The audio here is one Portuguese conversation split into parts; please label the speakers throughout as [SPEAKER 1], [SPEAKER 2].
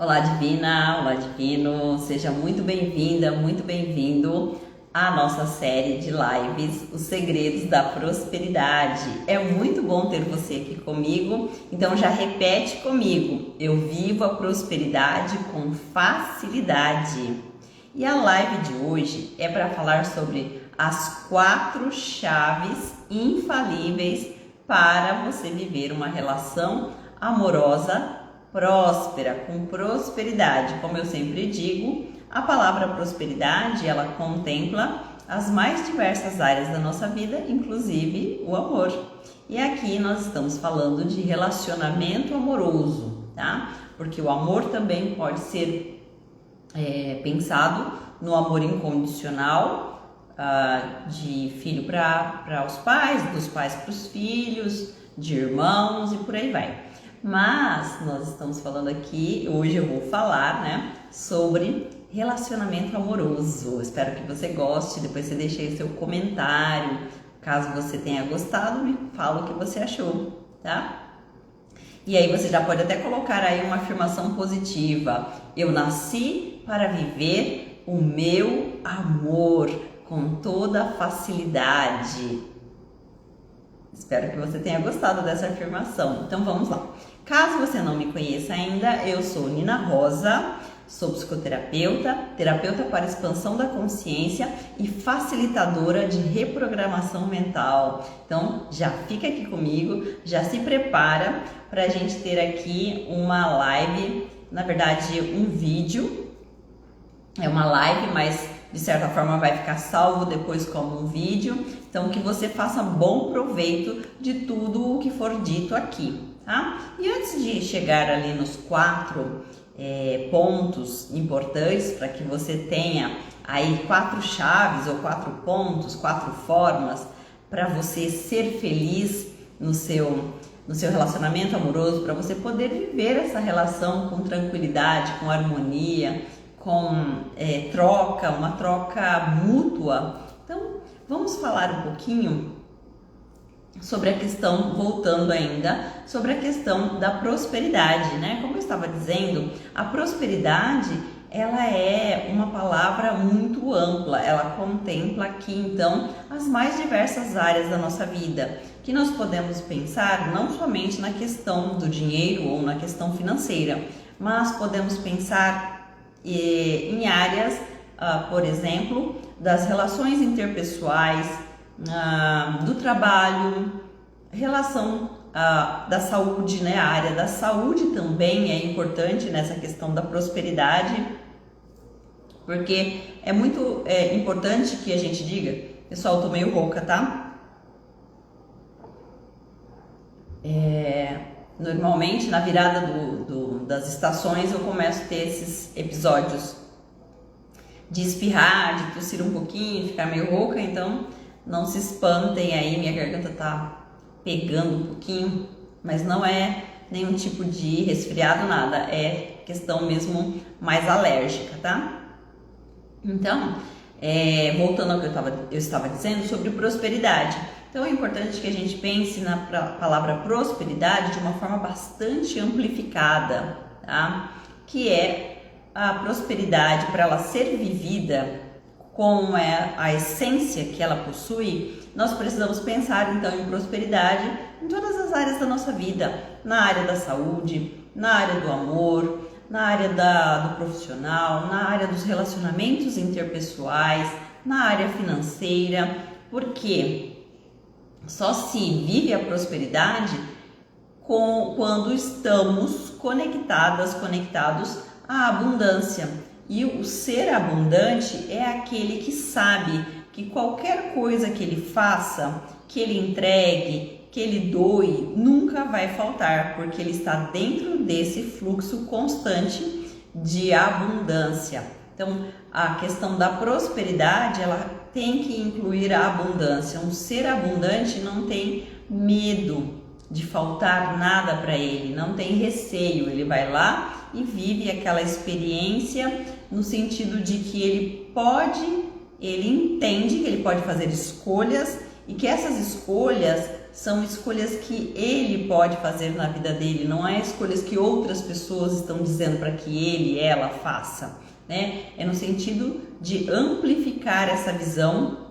[SPEAKER 1] Olá, Divina! Olá, Divino! Seja muito bem-vinda, muito bem-vindo à nossa série de lives, Os Segredos da Prosperidade. É muito bom ter você aqui comigo, então já repete comigo: eu vivo a prosperidade com facilidade. E a live de hoje é para falar sobre as 4 chaves infalíveis para você viver uma relação amorosa próspera, com prosperidade. Como eu sempre digo, a palavra prosperidade, ela contempla as mais diversas áreas da nossa vida, inclusive o amor. E aqui nós estamos falando de relacionamento amoroso, tá? Porque o amor também pode ser pensado no amor incondicional, de filho para os pais, dos pais para os filhos, de irmãos e por aí vai. Mas nós estamos falando aqui, hoje eu vou falar, sobre relacionamento amoroso. Espero que você goste, depois você deixe aí seu comentário. Caso você tenha gostado, me fala o que você achou, tá? E aí você já pode até colocar aí uma afirmação positiva. Eu nasci para viver o meu amor com toda facilidade. Espero que você tenha gostado dessa afirmação. Então vamos lá. Caso você não me conheça ainda, eu sou Nina Rosa, sou psicoterapeuta, terapeuta para expansão da consciência e facilitadora de reprogramação mental. Então já fica aqui comigo, já se prepara para a gente ter aqui uma live, na verdade um vídeo, é uma live, mas de certa forma vai ficar salvo depois como um vídeo. Então que você faça bom proveito de tudo o que for dito aqui, tá? E antes de chegar ali nos 4 pontos importantes para que você tenha aí 4 chaves ou 4 pontos, 4 formas para você ser feliz no seu relacionamento amoroso, para você poder viver essa relação com tranquilidade, com harmonia, com uma troca mútua. Então, vamos falar um pouquinho sobre a questão, voltando ainda, sobre a questão da prosperidade, né? Como eu estava dizendo, a prosperidade, ela é uma palavra muito ampla, ela contempla aqui, então, as mais diversas áreas da nossa vida, que nós podemos pensar não somente na questão do dinheiro ou na questão financeira, mas podemos pensar em áreas, por exemplo, das relações interpessoais, do trabalho, relação da saúde, né? A área da saúde também é importante nessa questão da prosperidade, porque é muito importante que a gente diga, pessoal, eu tô meio rouca, tá? Normalmente na virada das estações eu começo a ter esses episódios de espirrar, de tossir um pouquinho, ficar meio rouca, então não se espantem aí, minha garganta tá pegando um pouquinho, mas não é nenhum tipo de resfriado, nada, é questão mesmo mais alérgica, tá? Então, voltando ao que eu estava dizendo sobre prosperidade. Então é importante que a gente pense na palavra prosperidade de uma forma bastante amplificada, tá? Que é a prosperidade, para ela ser vivida com a essência que ela possui, nós precisamos pensar então em prosperidade em todas as áreas da nossa vida, na área da saúde, na área do amor, na área do profissional, na área dos relacionamentos interpessoais, na área financeira, porque só se vive a prosperidade quando estamos conectados à abundância. E o ser abundante é aquele que sabe que qualquer coisa que ele faça, que ele entregue, que ele doe, nunca vai faltar, porque ele está dentro desse fluxo constante de abundância. Então, a questão da prosperidade, ela tem que incluir a abundância. Um ser abundante não tem medo de faltar nada para ele, não tem receio, ele vai lá e vive aquela experiência no sentido de que ele entende que ele pode fazer escolhas e que essas escolhas são escolhas que ele pode fazer na vida dele, não é escolhas que outras pessoas estão dizendo para que ele, ela faça, né? É no sentido de amplificar essa visão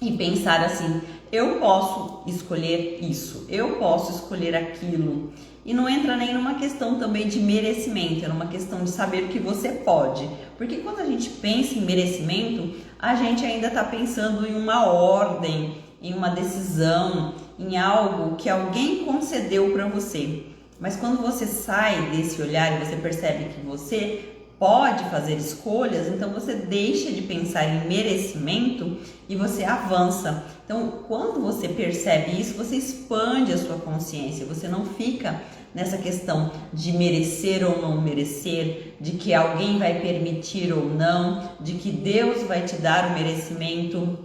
[SPEAKER 1] e pensar assim, eu posso escolher isso, eu posso escolher aquilo. E não entra nem numa questão também de merecimento, é numa questão de saber que você pode. Porque quando a gente pensa em merecimento, a gente ainda está pensando em uma ordem, em uma decisão, em algo que alguém concedeu para você. Mas quando você sai desse olhar e você percebe que você pode fazer escolhas, então você deixa de pensar em merecimento e você avança. Então, quando você percebe isso, você expande a sua consciência, você não fica nessa questão de merecer ou não merecer, de que alguém vai permitir ou não, de que Deus vai te dar o merecimento.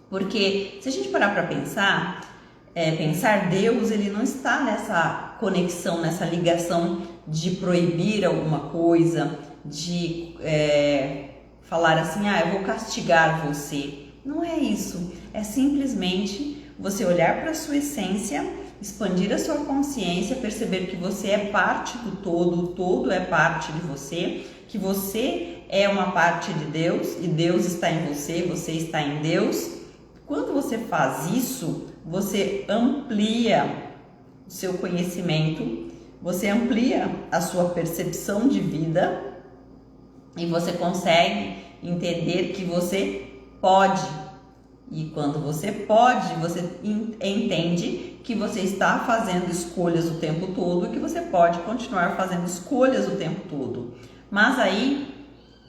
[SPEAKER 1] Porque se a gente parar para pensar Deus, ele não está nessa conexão, nessa ligação de proibir alguma coisa, de falar assim, eu vou castigar você. Não é isso, é simplesmente você olhar para a sua essência, expandir a sua consciência, perceber que você é parte do todo, o todo é parte de você, que você é uma parte de Deus e Deus está em você, você está em Deus. Quando você faz isso, você amplia o seu conhecimento, você amplia a sua percepção de vida e você consegue entender que você pode. E quando você pode, você entende que você está fazendo escolhas o tempo todo e que você pode continuar fazendo escolhas o tempo todo. Mas aí,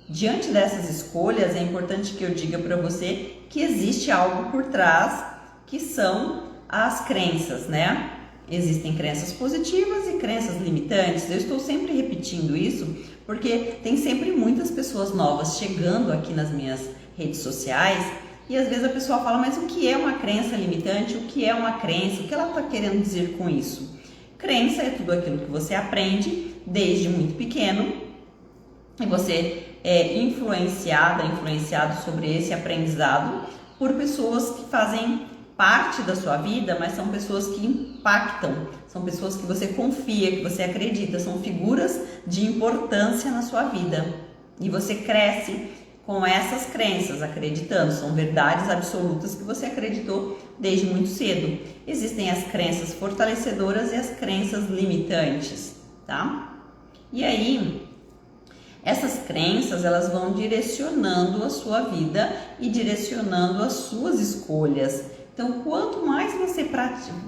[SPEAKER 1] diante dessas escolhas, é importante que eu diga para você que existe algo por trás, que são as crenças, né? Existem crenças positivas e crenças limitantes. Eu estou sempre repetindo isso porque tem sempre muitas pessoas novas chegando aqui nas minhas redes sociais e às vezes a pessoa fala, mas o que é uma crença limitante? O que é uma crença? O que ela está querendo dizer com isso? Crença é tudo aquilo que você aprende desde muito pequeno e você é influenciado sobre esse aprendizado por pessoas que fazem parte da sua vida, mas são pessoas que impactam, são pessoas que você confia, que você acredita, são figuras de importância na sua vida. E você cresce com essas crenças, acreditando, são verdades absolutas que você acreditou desde muito cedo. Existem as crenças fortalecedoras e as crenças limitantes, tá? E aí, essas crenças, elas vão direcionando a sua vida e direcionando as suas escolhas. Então, quanto mais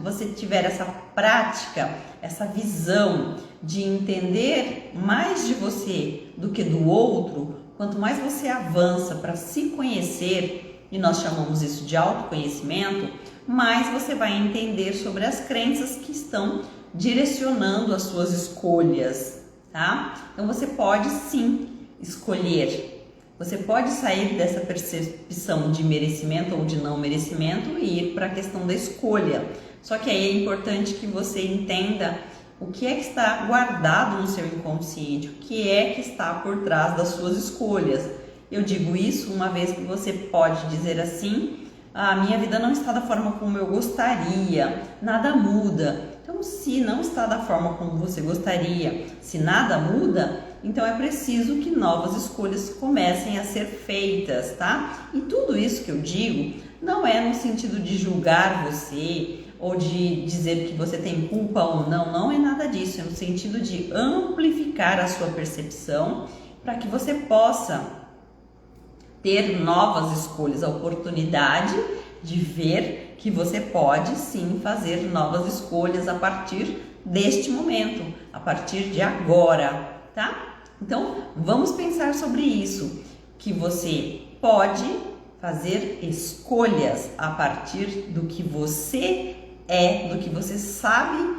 [SPEAKER 1] você tiver essa prática, essa visão de entender mais de você do que do outro, quanto mais você avança para se conhecer, e nós chamamos isso de autoconhecimento, mais você vai entender sobre as crenças que estão direcionando as suas escolhas, tá? Então você pode sim escolher. Você pode sair dessa percepção de merecimento ou de não merecimento e ir para a questão da escolha. Só que aí é importante que você entenda o que é que está guardado no seu inconsciente, o que é que está por trás das suas escolhas. Eu digo isso uma vez que você pode dizer assim, a minha vida não está da forma como eu gostaria, nada muda. Então, se não está da forma como você gostaria, se nada muda, então é preciso que novas escolhas comecem a ser feitas, tá? E tudo isso que eu digo não é no sentido de julgar você ou de dizer que você tem culpa ou não, não é nada disso, é no sentido de amplificar a sua percepção para que você possa ter novas escolhas, a oportunidade de ver que você pode sim fazer novas escolhas a partir deste momento, a partir de agora, tá? Então, vamos pensar sobre isso, que você pode fazer escolhas a partir do que você é, do que você sabe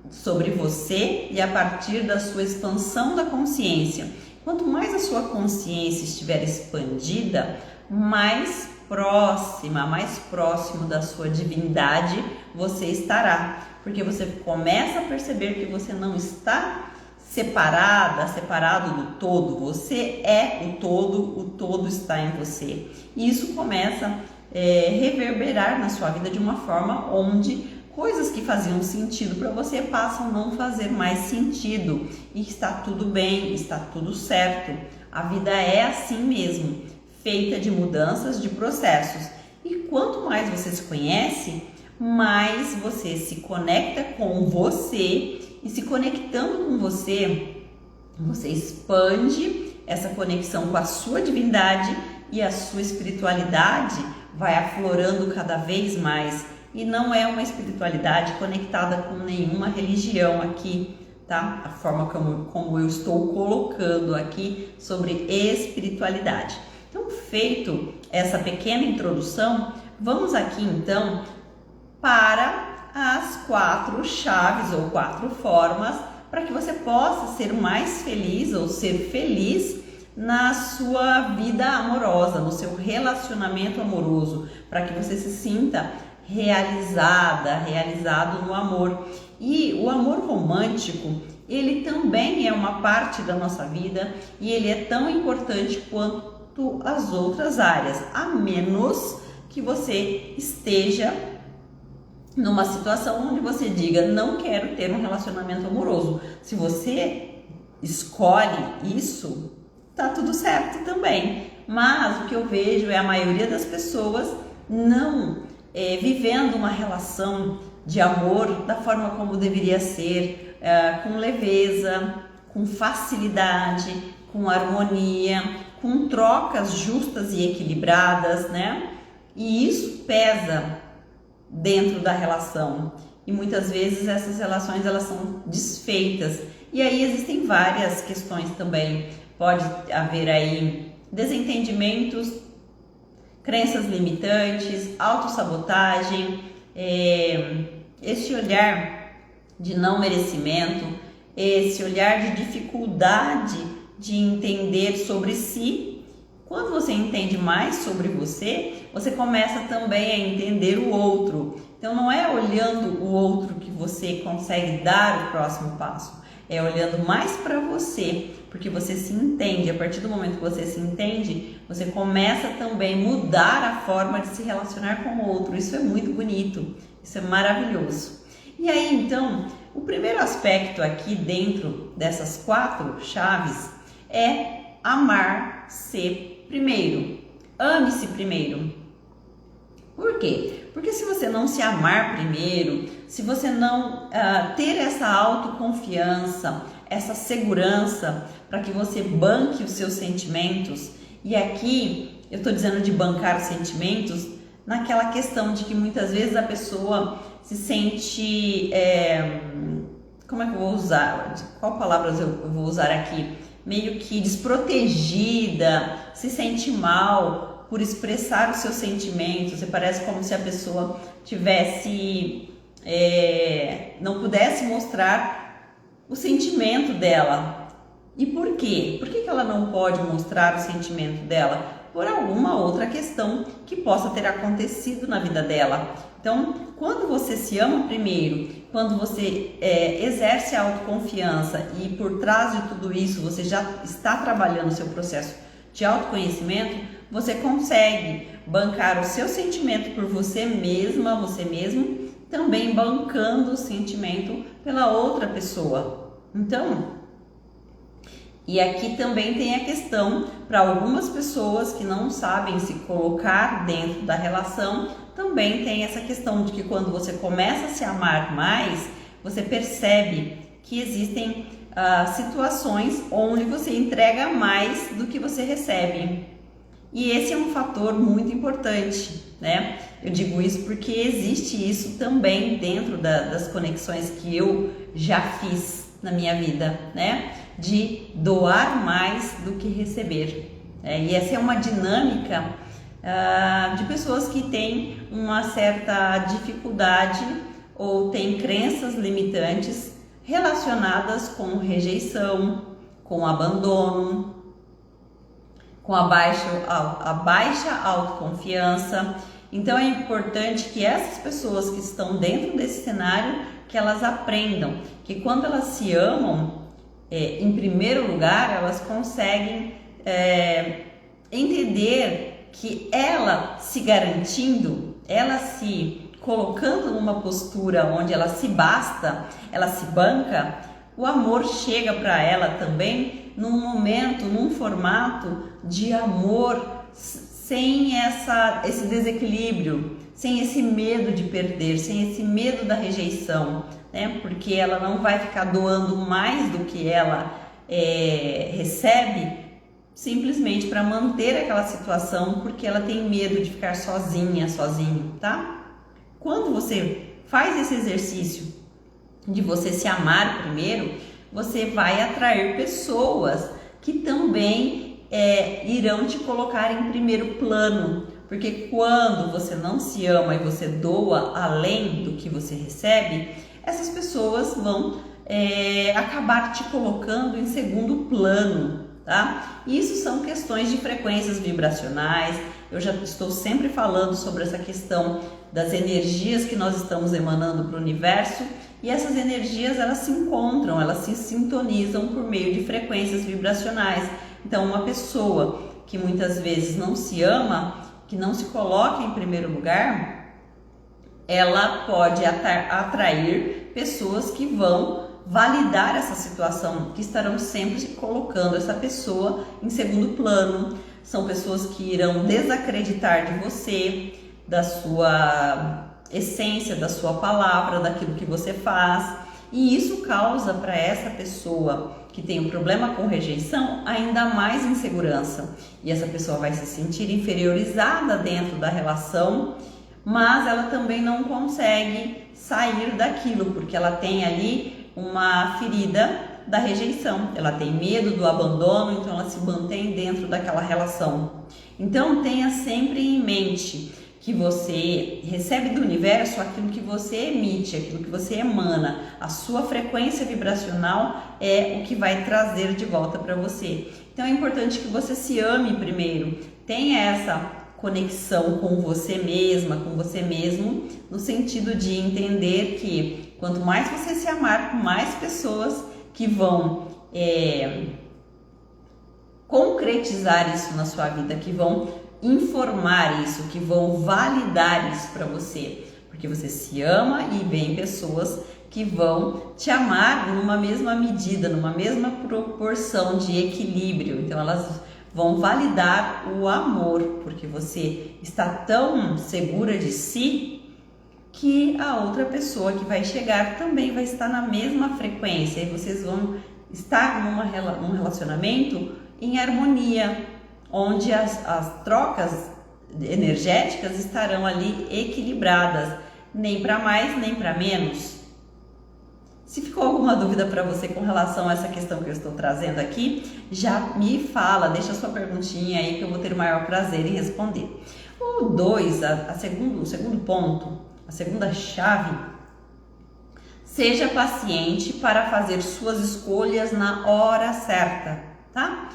[SPEAKER 1] sobre você e a partir da sua expansão da consciência. Quanto mais a sua consciência estiver expandida, mais próximo da sua divindade você estará, porque você começa a perceber que você não está separado do todo, você é o todo está em você. E isso começa reverberar na sua vida de uma forma onde coisas que faziam sentido para você passam a não fazer mais sentido, e está tudo bem, está tudo certo. A vida é assim mesmo, feita de mudanças, de processos. E quanto mais você se conhece, mais você se conecta com você, e se conectando com você, você expande essa conexão com a sua divindade, e a sua espiritualidade vai aflorando cada vez mais. E não é uma espiritualidade conectada com nenhuma religião aqui, tá? A forma como eu estou colocando aqui sobre espiritualidade. Então, feito essa pequena introdução, vamos aqui então para as 4 chaves ou 4 formas para que você possa ser mais feliz ou ser feliz na sua vida amorosa, no seu relacionamento amoroso, para que você se sinta realizada, realizado no amor. E o amor romântico, ele também é uma parte da nossa vida, e ele é tão importante quanto as outras áreas, a menos que você esteja numa situação onde você diga, não quero ter um relacionamento amoroso. Se você escolhe isso, tá tudo certo também. Mas o que eu vejo é a maioria das pessoas não vivendo uma relação de amor da forma como deveria ser, com leveza, com facilidade, com harmonia, com trocas justas e equilibradas, né? E isso pesa dentro da relação, e muitas vezes essas relações elas são desfeitas, e aí existem várias questões também. Pode haver aí desentendimentos, crenças limitantes, autossabotagem, esse olhar de não merecimento, esse olhar de dificuldade de entender sobre si. Quando você entende mais sobre você, você começa também a entender o outro. Então não é olhando o outro que você consegue dar o próximo passo, é olhando mais para você, porque você se entende. A partir do momento que você se entende, você começa também a mudar a forma de se relacionar com o outro. Isso é muito bonito, isso é maravilhoso. E aí então, o primeiro aspecto aqui dentro dessas 4 chaves é amar-se primeiro. Ame-se primeiro. Por quê? Porque se você não se amar primeiro, se você não ter essa autoconfiança, essa segurança para que você banque os seus sentimentos, e aqui eu estou dizendo de bancar os sentimentos naquela questão de que muitas vezes a pessoa se sente, como é que eu vou usar? Qual palavras eu vou usar aqui? Meio que desprotegida, se sente mal por expressar os seus sentimentos. Você parece como se a pessoa tivesse, não pudesse mostrar o sentimento dela. E por quê? Por que ela não pode mostrar o sentimento dela? Por alguma outra questão que possa ter acontecido na vida dela. Então, quando você se ama primeiro, quando você exerce a autoconfiança, e por trás de tudo isso você já está trabalhando o seu processo de autoconhecimento, você consegue bancar o seu sentimento por você mesma, você mesmo, também bancando o sentimento pela outra pessoa. Então, e aqui também tem a questão, para algumas pessoas que não sabem se colocar dentro da relação, também tem essa questão de que quando você começa a se amar mais, você percebe que existem situações onde você entrega mais do que você recebe. E esse é um fator muito importante, né? Eu digo isso porque existe isso também dentro das conexões que eu já fiz na minha vida, né? De doar mais do que receber. E essa é uma dinâmica de pessoas que têm uma certa dificuldade ou têm crenças limitantes relacionadas com rejeição, com abandono, com a baixa autoconfiança. Então é importante que essas pessoas que estão dentro desse cenário, que elas aprendam que quando elas se amam, em primeiro lugar, elas conseguem entender que ela se garantindo, ela se colocando numa postura onde ela se basta, ela se banca, o amor chega para ela também num momento, num formato de amor sem esse desequilíbrio, sem esse medo de perder, sem esse medo da rejeição, né? Porque ela não vai ficar doando mais do que ela recebe simplesmente para manter aquela situação, porque ela tem medo de ficar sozinha, sozinho, tá? Quando você faz esse exercício de você se amar primeiro, você vai atrair pessoas que também irão te colocar em primeiro plano, porque quando você não se ama e você doa além do que você recebe, essas pessoas vão acabar te colocando em segundo plano, tá? Isso são questões de frequências vibracionais. Eu já estou sempre falando sobre essa questão das energias que nós estamos emanando para o universo, e essas energias elas se encontram, elas se sintonizam por meio de frequências vibracionais. Então uma pessoa que muitas vezes não se ama, que não se coloca em primeiro lugar, ela pode atrair pessoas que vão validar essa situação, que estarão sempre colocando essa pessoa em segundo plano. São pessoas que irão desacreditar de você, da sua essência, da sua palavra, daquilo que você faz. E isso causa para essa pessoa que tem um problema com rejeição ainda mais insegurança. E essa pessoa vai se sentir inferiorizada dentro da relação, mas ela também não consegue sair daquilo, porque ela tem ali uma ferida da rejeição, ela tem medo do abandono, então ela se mantém dentro daquela relação. Então tenha sempre em mente que você recebe do universo aquilo que você emite, aquilo que você emana. A sua frequência vibracional é o que vai trazer de volta para você. Então é importante que você se ame primeiro, tenha essa conexão com você mesma, com você mesmo, no sentido de entender que quanto mais você se amar, mais pessoas que vão concretizar isso na sua vida, que vão informar isso, que vão validar isso para você, porque você se ama e vem pessoas que vão te amar numa mesma medida, numa mesma proporção de equilíbrio. Então elas vão validar o amor, porque você está tão segura de si que a outra pessoa que vai chegar também vai estar na mesma frequência e vocês vão estar num relacionamento em harmonia, onde as trocas energéticas estarão ali equilibradas, nem para mais nem para menos. Se ficou alguma dúvida para você com relação a essa questão que eu estou trazendo aqui, já me fala, deixa sua perguntinha aí que eu vou ter o maior prazer em responder. O 2, o segundo ponto, a segunda chave: seja paciente para fazer suas escolhas na hora certa, tá?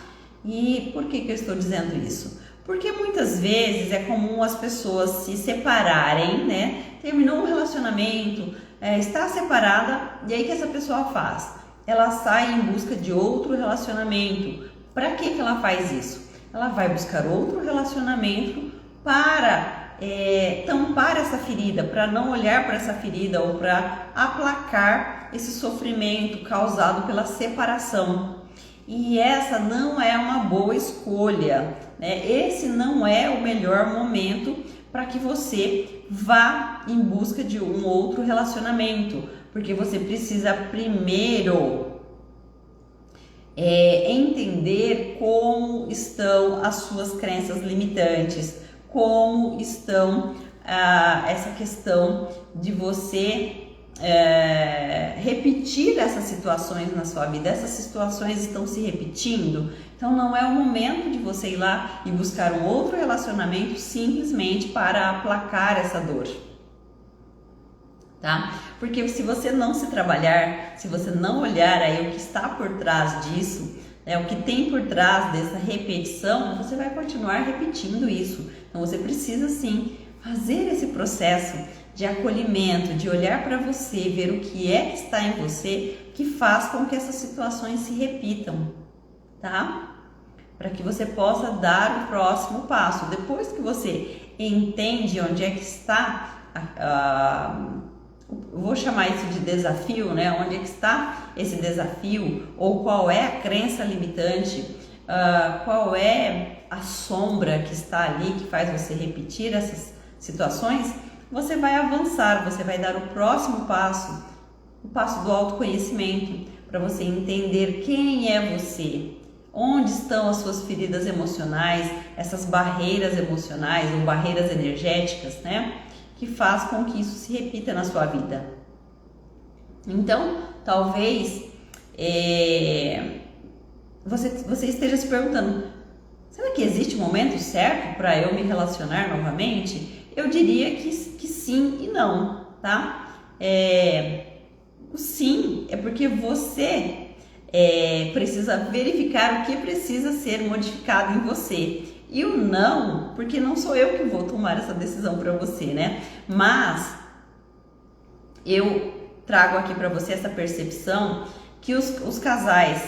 [SPEAKER 1] E por que eu estou dizendo isso? Porque muitas vezes é comum as pessoas se separarem, né? Terminou um relacionamento, está separada, e aí o que essa pessoa faz? Ela sai em busca de outro relacionamento. Para que ela faz isso? Ela vai buscar outro relacionamento para tampar essa ferida, para não olhar para essa ferida ou para aplacar esse sofrimento causado pela separação. E essa não é uma boa escolha, né? Esse não é o melhor momento para que você vá em busca de um outro relacionamento, porque você precisa primeiro entender como estão as suas crenças limitantes, como estão essa questão de você repetir essas situações na sua vida. Essas situações estão se repetindo, então não é o momento de você ir lá e buscar um outro relacionamento simplesmente para aplacar essa dor, tá? Porque se você não se trabalhar, se você não olhar aí o que está por trás disso, o que tem por trás dessa repetição, você vai continuar repetindo isso. Então você precisa sim fazer esse processo de acolhimento, de olhar para você, ver o que é que está em você que faz com que essas situações se repitam, tá? para que você possa dar o próximo passo. Depois que você entende onde é que está, eu vou chamar isso de desafio, né? Onde é que está esse desafio, ou qual é a crença limitante, qual é a sombra que está ali que faz você repetir essas situações, você vai avançar, você vai dar o próximo passo, o passo do autoconhecimento, para você entender quem é você, onde estão as suas feridas emocionais, essas barreiras emocionais ou barreiras energéticas, né? Que faz com que isso se repita na sua vida. Então, talvez você esteja se perguntando, será que existe um momento certo para eu me relacionar novamente? Eu diria que sim e não, tá? O sim é porque você precisa verificar o que precisa ser modificado em você. E o não, porque não sou eu que vou tomar essa decisão para você, né? Mas eu trago aqui para você essa percepção que os casais,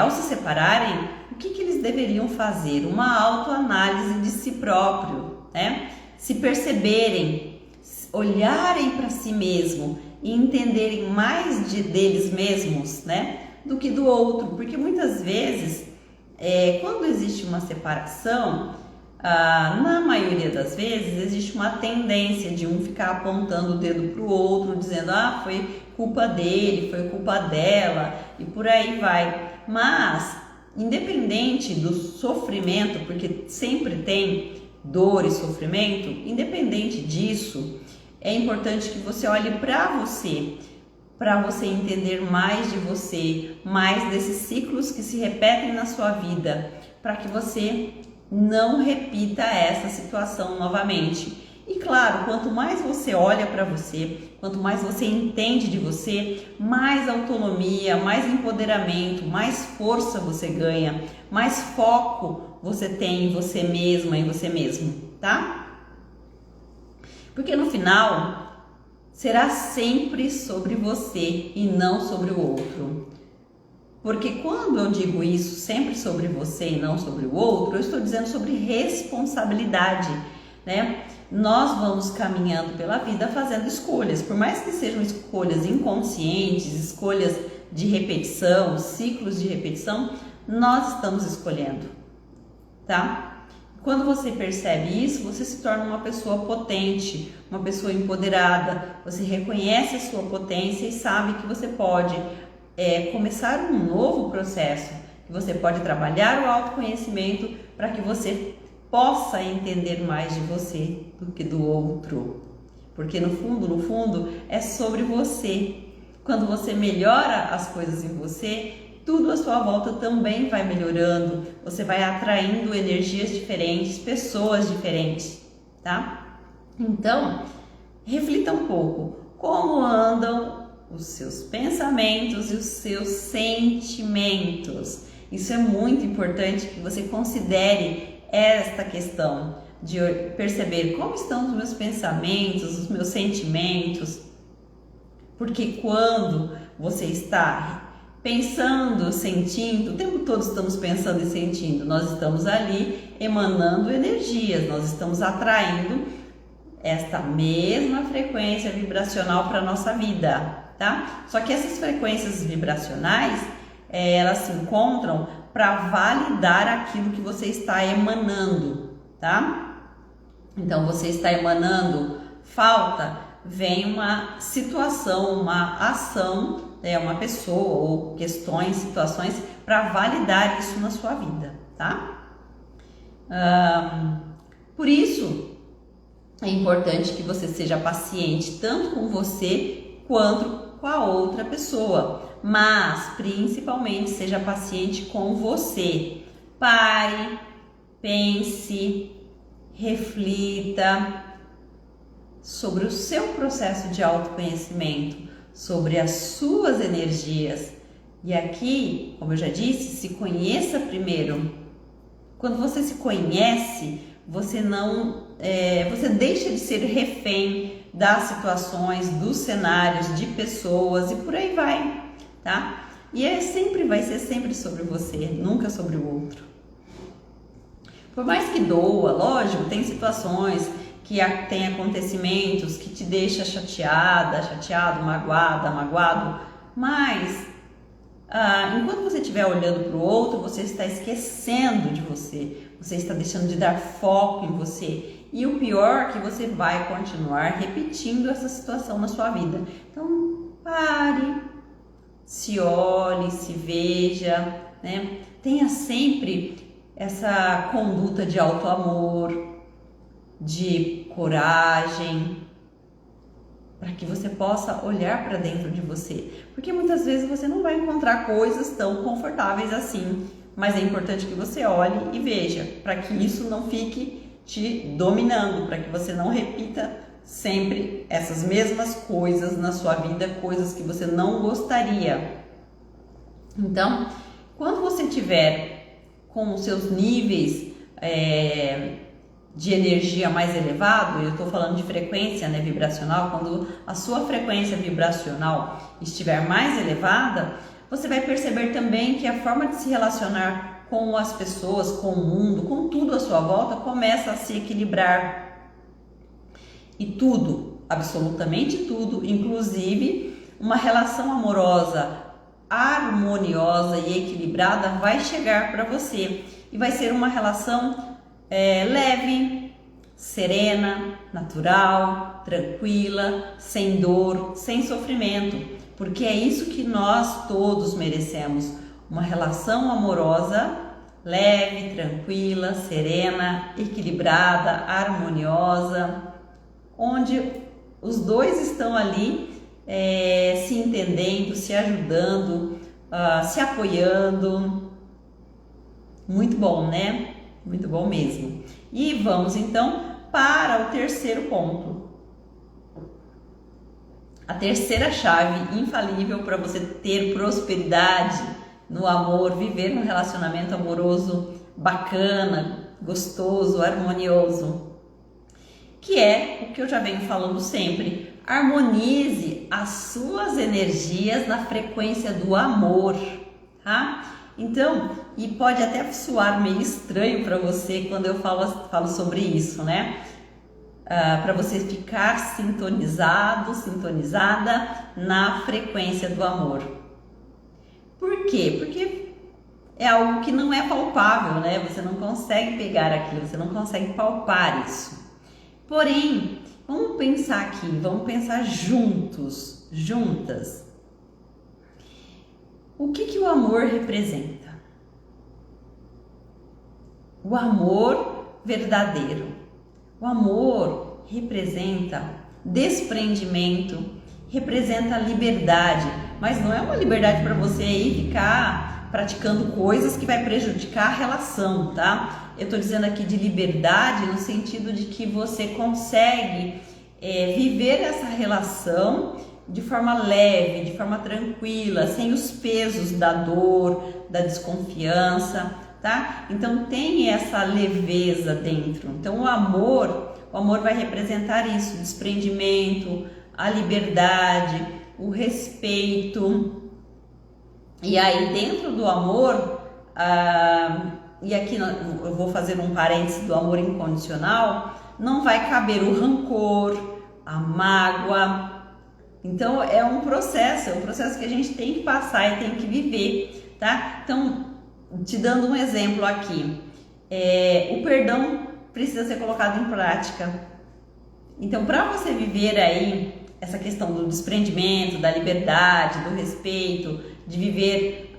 [SPEAKER 1] ao se separarem, o que eles deveriam fazer? Uma autoanálise de si próprio, né? Se perceberem, olharem para si mesmo e entenderem mais deles mesmos, né? Do que do outro, porque muitas vezes quando existe uma separação, na maioria das vezes existe uma tendência de um ficar apontando o dedo para o outro, dizendo, foi culpa dele, foi culpa dela, e por aí vai. Mas, independente do sofrimento, porque sempre tem dor e sofrimento, independente disso, é importante que você olhe para você entender mais de você, mais desses ciclos que se repetem na sua vida, para que você não repita essa situação novamente. E claro, quanto mais você olha para você, quanto mais você entende de você, mais autonomia, mais empoderamento, mais força você ganha, mais foco você tem em você mesma, em você mesmo, tá? Porque no final será sempre sobre você e não sobre o outro. Porque quando eu digo isso, sempre sobre você e não sobre o outro, eu estou dizendo sobre responsabilidade, né? Nós vamos caminhando pela vida fazendo escolhas, por mais que sejam escolhas inconscientes, escolhas de repetição, ciclos de repetição, nós estamos escolhendo, tá? Quando você percebe isso, você se torna uma pessoa potente, uma pessoa empoderada, você reconhece a sua potência e sabe que você pode começar um novo processo, que você pode trabalhar o autoconhecimento para que você possa entender mais de você do que do outro. Porque no fundo, é sobre você. Quando você melhora as coisas em você, tudo à sua volta também vai melhorando, você vai atraindo energias diferentes, pessoas diferentes, tá? Então, reflita um pouco, como andam os seus pensamentos e os seus sentimentos? Isso é muito importante que você considere esta questão de perceber como estão os meus pensamentos, os meus sentimentos, porque quando você está pensando, sentindo, o tempo todo estamos pensando e sentindo, nós estamos ali emanando energias, nós estamos atraindo esta mesma frequência vibracional para a nossa vida, tá? Só que essas frequências vibracionais, elas se encontram para validar aquilo que você está emanando, tá? Então, você está emanando falta, vem uma situação, uma ação, uma pessoa ou questões, situações para validar isso na sua vida, tá? Por isso é importante que você seja paciente tanto com você quanto com a outra pessoa, mas principalmente seja paciente com você. Pare, pense, reflita sobre o seu processo de autoconhecimento, sobre as suas energias. E aqui, como eu já disse, se conheça primeiro. Quando você se conhece, você você deixa de ser refém das situações, dos cenários, de pessoas e por aí vai, tá? E sempre vai ser sempre sobre você, nunca sobre o outro. Por mais que doa, lógico, tem situações que tem acontecimentos que te deixa chateada, chateado, magoada, magoado, mas enquanto você estiver olhando para o outro, você está esquecendo de você, você está deixando de dar foco em você. E o pior é que você vai continuar repetindo essa situação na sua vida. Então, pare, se olhe, se veja, né? Tenha sempre essa conduta de auto-amor, de coragem, para que você possa olhar para dentro de você, porque muitas vezes você não vai encontrar coisas tão confortáveis assim, mas é importante que você olhe e veja, para que isso não fique te dominando, para que você não repita sempre essas mesmas coisas na sua vida, coisas que você não gostaria. Então, quando você tiver com os seus níveis de energia mais elevado, eu estou falando de frequência, né, vibracional, quando a sua frequência vibracional estiver mais elevada, você vai perceber também que a forma de se relacionar com as pessoas, com o mundo, com tudo à sua volta, começa a se equilibrar. E tudo, absolutamente tudo, inclusive uma relação amorosa, harmoniosa e equilibrada vai chegar para você. E vai ser uma relação leve, serena, natural, tranquila, sem dor, sem sofrimento, porque é isso que nós todos merecemos, uma relação amorosa, leve, tranquila, serena, equilibrada, harmoniosa, onde os dois estão ali se entendendo, se ajudando, se apoiando. Muito bom, né? Muito bom mesmo. E vamos então para o terceiro ponto. A terceira chave infalível para você ter prosperidade no amor, viver um relacionamento amoroso bacana, gostoso, harmonioso, que é o que eu já venho falando sempre. Harmonize as suas energias na frequência do amor, tá? Então, e pode até soar meio estranho para você quando eu falo sobre isso, né? Para você ficar sintonizado, sintonizada na frequência do amor. Por quê? Porque é algo que não é palpável, né? Você não consegue pegar aquilo, você não consegue palpar isso. Porém, vamos pensar aqui, vamos pensar juntos, juntas. O que o amor representa? O amor verdadeiro. O amor representa desprendimento, representa liberdade, mas não é uma liberdade para você aí ficar praticando coisas que vai prejudicar a relação, tá? Eu tô dizendo aqui de liberdade no sentido de que você consegue viver essa relação de forma leve, de forma tranquila, sem os pesos da dor, da desconfiança, tá? Então tem essa leveza dentro. Então o amor vai representar isso, o desprendimento, a liberdade, o respeito. E aí dentro do amor, e aqui eu vou fazer um parênteses do amor incondicional, não vai caber o rancor, a mágoa. Então é um processo que a gente tem que passar e tem que viver, tá? Então, te dando um exemplo aqui, o perdão precisa ser colocado em prática. Então, para você viver aí essa questão do desprendimento, da liberdade, do respeito, de viver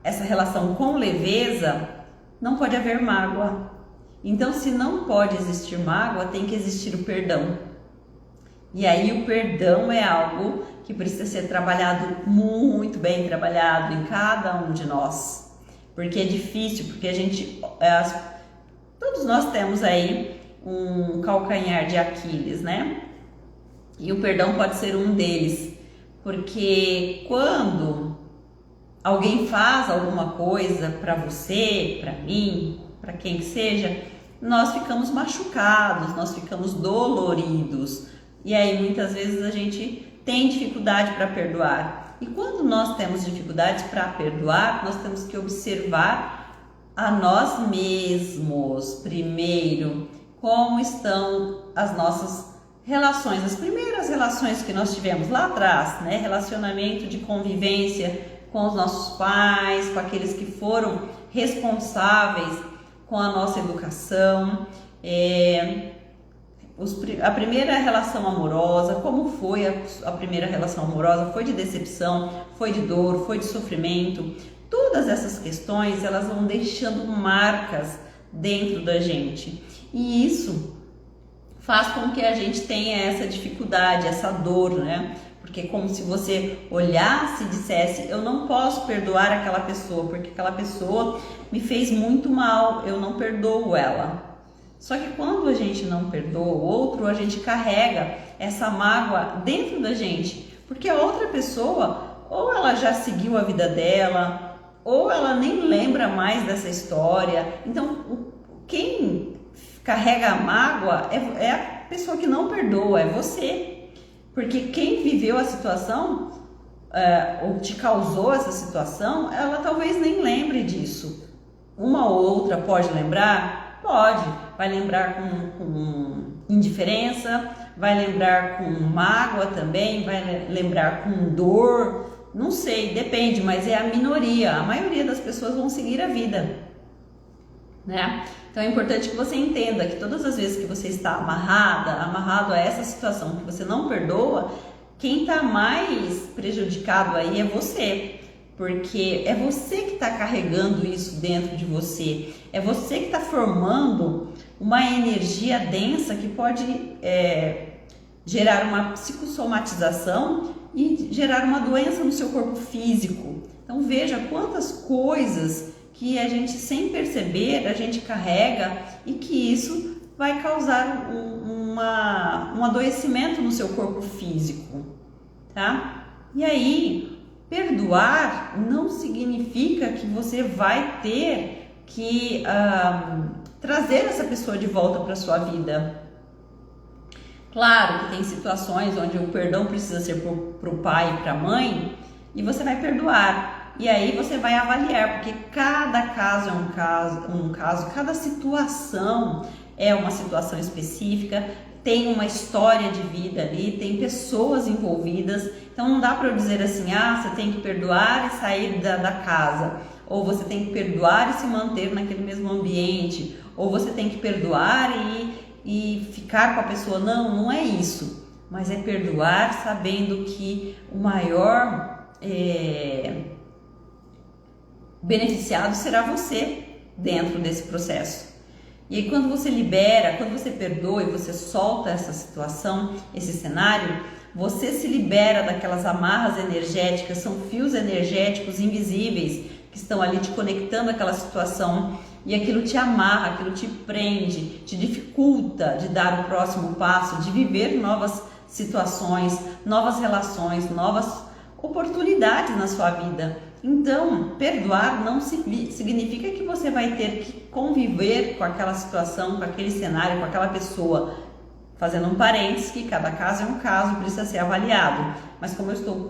[SPEAKER 1] essa relação com leveza, não pode haver mágoa. Então, se não pode existir mágoa, tem que existir o perdão. E aí o perdão é algo que precisa ser trabalhado, muito bem trabalhado em cada um de nós. Porque é difícil, porque todos nós temos aí um calcanhar de Aquiles, né? E o perdão pode ser um deles. Porque quando alguém faz alguma coisa para você, para mim, para quem que seja, nós ficamos machucados, nós ficamos doloridos. E aí muitas vezes a gente tem dificuldade para perdoar. E quando nós temos dificuldades para perdoar, nós temos que observar a nós mesmos primeiro, como estão as nossas relações, as primeiras relações que nós tivemos lá atrás, né? Relacionamento de convivência com os nossos pais, com aqueles que foram responsáveis com a nossa educação, a primeira relação amorosa, como foi a primeira relação amorosa? Foi de decepção, foi de dor, foi de sofrimento? Todas essas questões, elas vão deixando marcas dentro da gente. E isso faz com que a gente tenha essa dificuldade, essa dor, né? Porque é como se você olhasse e dissesse, eu não posso perdoar aquela pessoa, porque aquela pessoa me fez muito mal, eu não perdoo ela. Só que quando a gente não perdoa o outro, a gente carrega essa mágoa dentro da gente, porque a outra pessoa, ou ela já seguiu a vida dela, ou ela nem lembra mais dessa história. Então, quem carrega a mágoa é a pessoa que não perdoa, é você. Porque quem viveu a situação, ou te causou essa situação, ela talvez nem lembre disso. Uma ou outra pode lembrar? Pode. Vai lembrar com indiferença, vai lembrar com mágoa também, vai lembrar com dor, não sei, depende, mas é a minoria. A maioria das pessoas vão seguir a vida, né? Então é importante que você entenda que todas as vezes que você está amarrado a essa situação que você não perdoa, quem está mais prejudicado aí é você. Porque é você que está carregando isso dentro de você, é você que está formando uma energia densa que pode gerar uma psicossomatização e gerar uma doença no seu corpo físico. Então veja quantas coisas que a gente, sem perceber, a gente carrega e que isso vai causar um adoecimento no seu corpo físico, tá? E aí, perdoar não significa que você vai ter que trazer essa pessoa de volta para sua vida. Claro que tem situações onde o perdão precisa ser para o pai e para a mãe, e você vai perdoar. E aí você vai avaliar, porque cada caso é um caso, cada situação é uma situação específica, tem uma história de vida ali, tem pessoas envolvidas. Então não dá para eu dizer assim, você tem que perdoar e sair da casa, ou você tem que perdoar e se manter naquele mesmo ambiente, ou você tem que perdoar e ficar com a pessoa. Não é isso, mas é perdoar sabendo que o maior beneficiado será você dentro desse processo. E aí quando você libera, quando você perdoa e você solta essa situação, esse cenário, você se libera daquelas amarras energéticas, são fios energéticos invisíveis que estão ali te conectando àquela situação, e aquilo te amarra, aquilo te prende, te dificulta de dar o próximo passo, de viver novas situações, novas relações, novas oportunidades na sua vida. Então, perdoar não significa que você vai ter que conviver com aquela situação, com aquele cenário, com aquela pessoa. Fazendo um parênteses, que cada caso é um caso, precisa ser avaliado. Mas como eu estou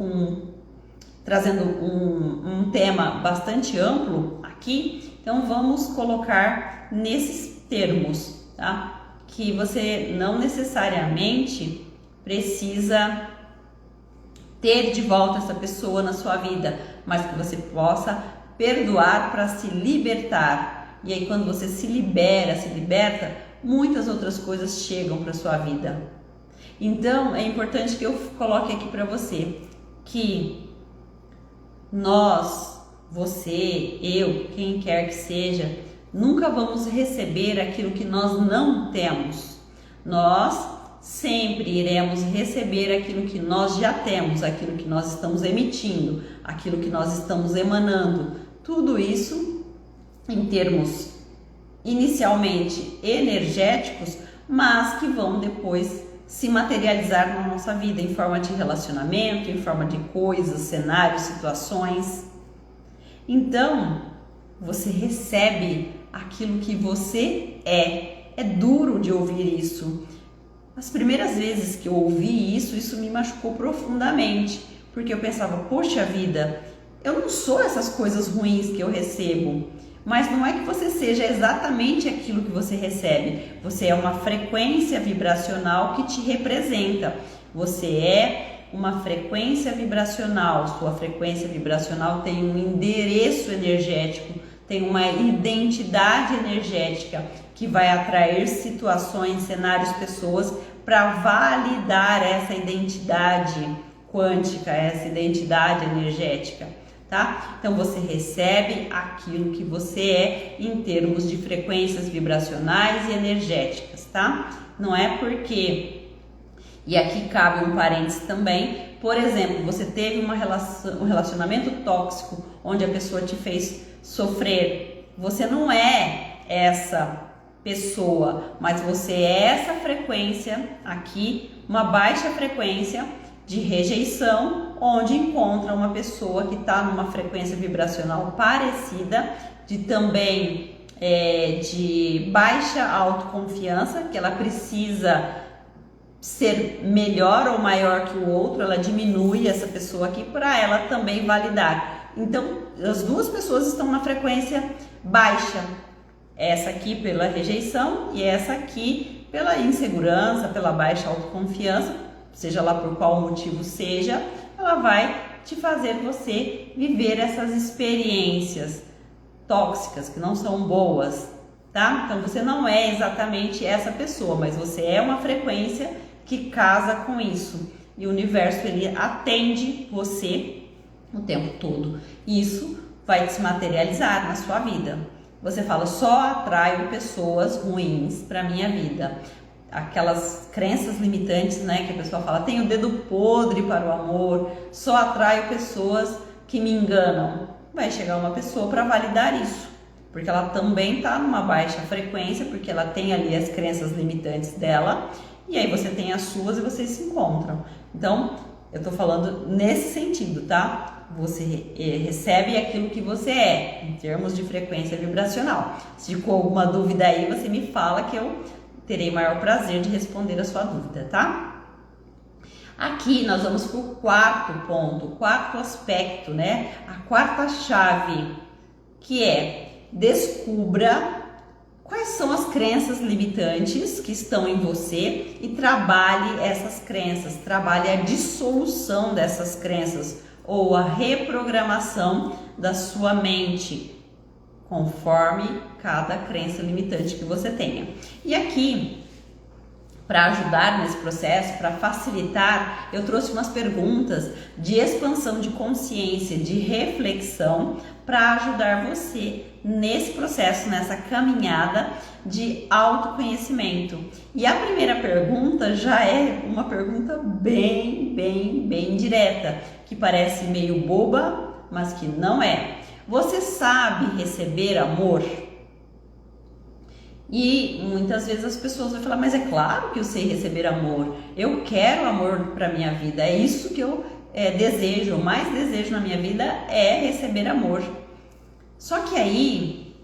[SPEAKER 1] trazendo um tema bastante amplo aqui, então vamos colocar nesses termos, tá? Que você não necessariamente precisa ter de volta essa pessoa na sua vida, mas que você possa perdoar para se libertar. E aí quando você se liberta, muitas outras coisas chegam para sua vida. Então é importante que eu coloque aqui para você que nós, você, eu, quem quer que seja, nunca vamos receber aquilo que nós não temos. Nós sempre iremos receber aquilo que nós já temos, aquilo que nós estamos emitindo, aquilo que nós estamos emanando. Tudo isso em termos inicialmente energéticos, mas que vão depois se materializar na nossa vida em forma de relacionamento, em forma de coisas, cenários, situações. Então, você recebe aquilo que você é. É duro de ouvir isso. As primeiras vezes que eu ouvi isso me machucou profundamente, porque eu pensava, poxa vida, eu não sou essas coisas ruins que eu recebo. Mas não é que você seja exatamente aquilo que você recebe. Você é uma frequência vibracional que te representa. Você é uma frequência vibracional. Sua frequência vibracional tem um endereço energético, tem uma identidade energética que vai atrair situações, cenários, pessoas para validar essa identidade quântica, essa identidade energética. Tá? Então você recebe aquilo que você é em termos de frequências vibracionais e energéticas, tá? Não é porque, e aqui cabe um parênteses também, por exemplo, você teve um relacionamento tóxico onde a pessoa te fez sofrer, você não é essa pessoa, mas você é essa frequência aqui, uma baixa frequência de rejeição, onde encontra uma pessoa que está numa frequência vibracional parecida, de também de baixa autoconfiança, que ela precisa ser melhor ou maior que o outro, ela diminui essa pessoa aqui para ela também validar. Então, as duas pessoas estão na frequência baixa, essa aqui pela rejeição e essa aqui pela insegurança, pela baixa autoconfiança, seja lá por qual motivo seja, ela vai te fazer você viver essas experiências tóxicas que não são boas, tá? Então você não é exatamente essa pessoa, mas você é uma frequência que casa com isso. E o universo, ele atende você o tempo todo. Isso vai se materializar na sua vida. Você fala, só atraio pessoas ruins para minha vida. Aquelas crenças limitantes, né, que a pessoa fala, tenho o dedo podre para o amor, só atraio pessoas que me enganam. Vai chegar uma pessoa para validar isso, porque ela também está numa baixa frequência, porque ela tem ali as crenças limitantes dela, e aí você tem as suas e vocês se encontram. Então, eu estou falando nesse sentido, tá? Você recebe aquilo que você é, em termos de frequência vibracional. Se ficou alguma dúvida aí, você me fala que eu terei maior prazer de responder a sua dúvida, tá? Aqui nós vamos para o quarto ponto, o quarto aspecto, né? A quarta chave, que é descubra quais são as crenças limitantes que estão em você e trabalhe essas crenças, trabalhe a dissolução dessas crenças ou a reprogramação da sua mente, conforme cada crença limitante que você tenha. E aqui, para ajudar nesse processo, para facilitar, eu trouxe umas perguntas de expansão de consciência, de reflexão, para ajudar você nesse processo, nessa caminhada de autoconhecimento. E a primeira pergunta já é uma pergunta bem direta, que parece meio boba, mas que não é. Você sabe receber amor? E muitas vezes as pessoas vão falar, mas é claro que eu sei receber amor. Eu quero amor para minha vida. É isso que eu desejo, o mais desejo na minha vida é receber amor. Só que aí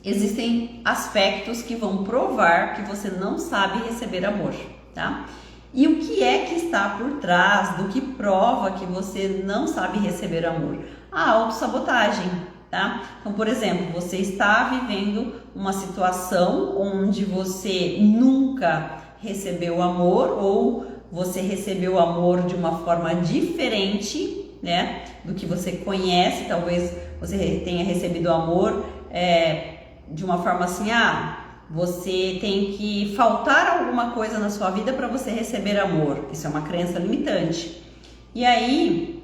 [SPEAKER 1] existem aspectos que vão provar que você não sabe receber amor, tá? E o que é que está por trás do que prova que você não sabe receber amor? A autossabotagem, tá? Então, por exemplo, você está vivendo uma situação onde você nunca recebeu amor ou você recebeu amor de uma forma diferente, né, do que você conhece. Talvez você tenha recebido amor de uma forma assim, você tem que faltar alguma coisa na sua vida para você receber amor. Isso é uma crença limitante. E aí,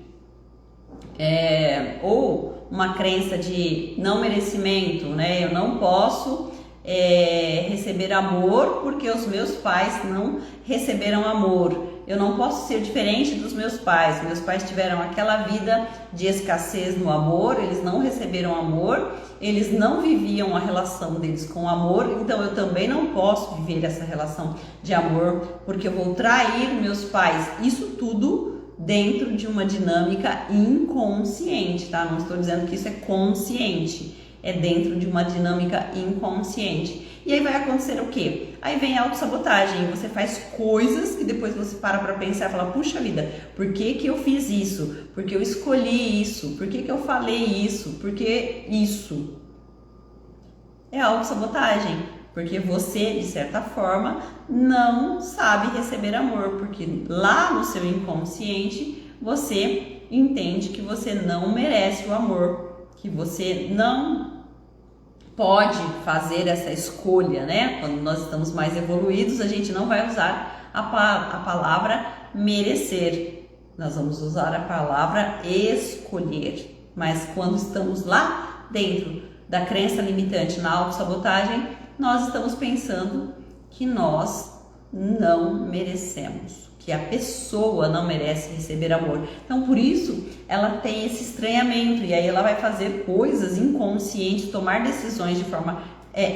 [SPEAKER 1] ou uma crença de não merecimento, né? Eu não posso receber amor porque os meus pais não receberam amor. Eu não posso ser diferente dos meus pais. Meus pais tiveram aquela vida de escassez no amor, eles não receberam amor, eles não viviam a relação deles com amor, então eu também não posso viver essa relação de amor porque eu vou trair meus pais. Isso tudo dentro de uma dinâmica inconsciente, tá? Não estou dizendo que isso é consciente. é dentro de uma dinâmica inconsciente. E aí vai acontecer o quê? Aí vem a autossabotagem, você faz coisas e depois você para pensar e fala, puxa vida, por que que eu fiz isso? Por que eu escolhi isso? Por que que eu falei isso? Por que isso? É autossabotagem, porque você, de certa forma, não sabe receber amor, porque lá no seu inconsciente você entende que você não merece o amor, que você não pode fazer essa escolha, né? Quando nós estamos mais evoluídos, a gente não vai usar a palavra merecer, nós vamos usar a palavra escolher. Mas quando estamos lá dentro da crença limitante na autossabotagem, nós estamos pensando que nós não merecemos, que a pessoa não merece receber amor. Então, por isso, ela tem esse estranhamento e aí ela vai fazer coisas inconscientes, tomar decisões de forma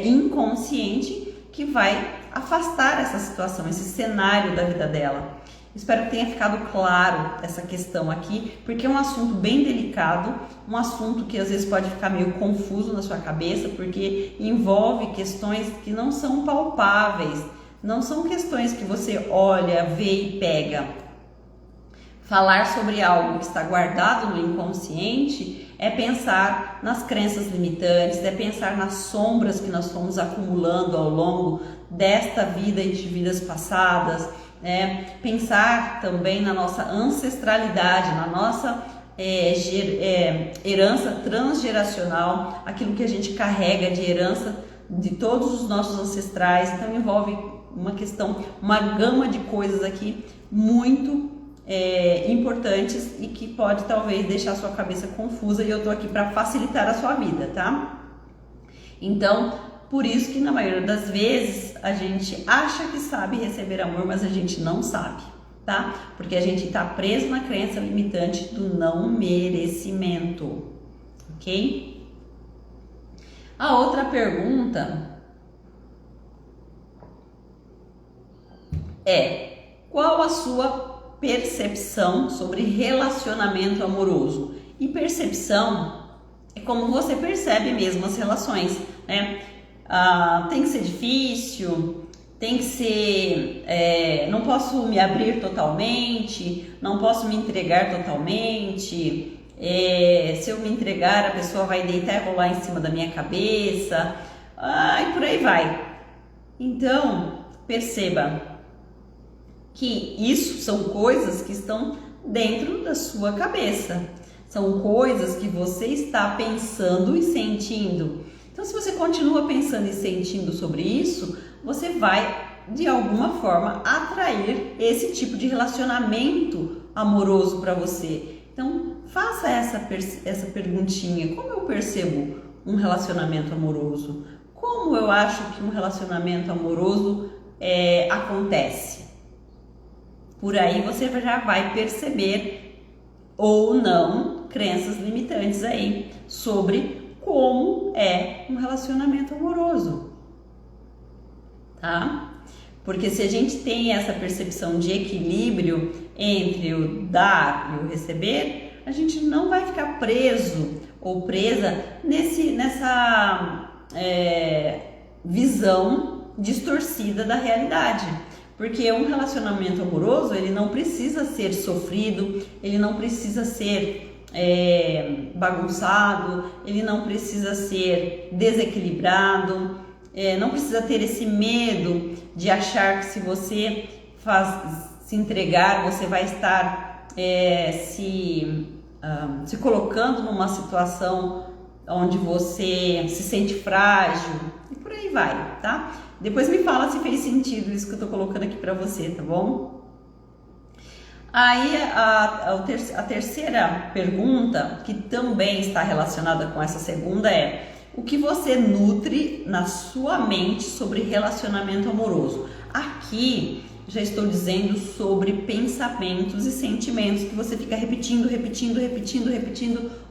[SPEAKER 1] inconsciente que vai afastar essa situação, esse cenário da vida dela. Espero que tenha ficado claro essa questão aqui, porque é um assunto bem delicado, um assunto que às vezes pode ficar meio confuso na sua cabeça, porque envolve questões que não são palpáveis, não são questões que você olha, vê e pega. Falar sobre algo que está guardado no inconsciente é pensar nas crenças limitantes, é pensar nas sombras que nós fomos acumulando ao longo desta vida e de vidas passadas, pensar também na nossa ancestralidade, na nossa herança transgeracional, aquilo que a gente carrega de herança de todos os nossos ancestrais. Então envolve uma questão, uma gama de coisas aqui muito importantes e que pode talvez deixar a sua cabeça confusa, e eu tô aqui para facilitar a sua vida, tá? Então, por isso que na maioria das vezes a gente acha que sabe receber amor, mas a gente não sabe, tá? Porque a gente tá preso na crença limitante do não merecimento, ok? A outra pergunta é: qual a sua percepção sobre relacionamento amoroso? E percepção é como você percebe mesmo as relações, né? Tem que ser difícil, tem que ser, não posso me abrir totalmente, não posso me entregar totalmente, se eu me entregar a pessoa vai deitar e rolar em cima da minha cabeça, e por aí vai. Então, perceba que isso são coisas que estão dentro da sua cabeça, são coisas que você está pensando e sentindo. Então, se você continua pensando e sentindo sobre isso, você vai, de alguma forma, atrair esse tipo de relacionamento amoroso para você. Então, faça essa perguntinha: como eu percebo um relacionamento amoroso? Como eu acho que um relacionamento amoroso acontece? Por aí você já vai perceber ou não crenças limitantes aí sobre como é um relacionamento amoroso, tá? Porque se a gente tem essa percepção de equilíbrio entre o dar e o receber, a gente não vai ficar preso ou presa nessa visão distorcida da realidade. Porque um relacionamento amoroso, ele não precisa ser sofrido, ele não precisa ser bagunçado, ele não precisa ser desequilibrado, não precisa ter esse medo de achar que se você se entregar, você vai estar se colocando numa situação onde você se sente frágil, e por aí vai, tá? Depois me fala se fez sentido isso que eu tô colocando aqui pra você, tá bom? Aí a terceira pergunta, que também está relacionada com essa segunda, é: o que você nutre na sua mente sobre relacionamento amoroso? Aqui já estou dizendo sobre pensamentos e sentimentos que você fica repetindo